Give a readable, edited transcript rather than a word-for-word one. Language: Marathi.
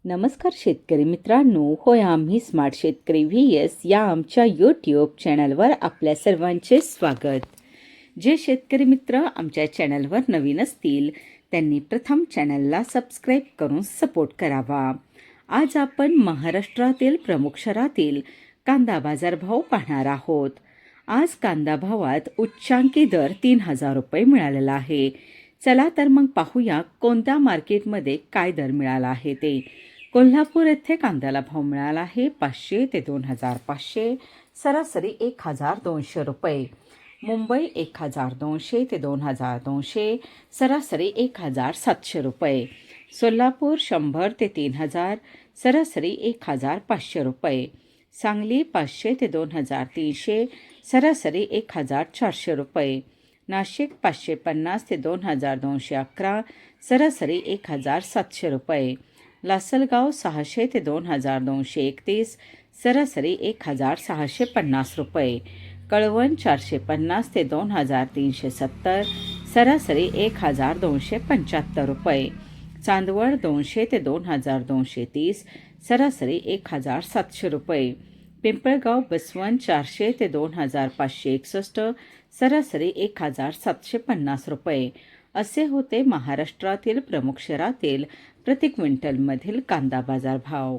नमस्कार शेतकरी मित्रांनो, होय आम्ही स्मार्ट शेतकरी VS या आमच्या यूट्यूब चॅनलवर आपल्या सर्वांचे स्वागत. जे शेतकरी मित्र आमच्या चॅनलवर नवीन असतील त्यांनी प्रथम चॅनलला सबस्क्राईब करून सपोर्ट करावा. आज आपण महाराष्ट्रातील प्रमुख शहरातील कांदा बाजारभाव पाहणार आहोत. आज कांदा भावात उच्चांकी दर 3,000 रुपये मिळालेला आहे. चला तर मग पाहूया कोणत्या मार्केटमध्ये काय दर मिळाला आहे ते. कोल्हापूर येथे कांद्याला भाव मिळाला आहे 500 ते 2,500, सरासरी 1,200 रुपये. मुंबई 1,200 ते 2,200, सरासरी 1,700 रुपये. सोलापूर 100 ते 3,000, सरासरी 1,500 रुपये. सांगली 500 ते 2,300, सरासरी 1,400 रुपये. नाशिक 550 ते 2,211, सरासरी 1,700 रुपये. लासलगाव 600 ते 2,231, सरासरी 1,650 रुपये. कळवण 450 ते 2,370, सरासरी 1,275 रुपये. चांदवड 200 ते 2,230, सरासरी 1,700 रुपये. पिंपळगाव बसवंत 400 ते 2,561, सरासरी 1,750 रुपये. असे होते महाराष्ट्रातील प्रमुख शहरातील प्रति क्विंटलमधील कांदा बाजार भाव.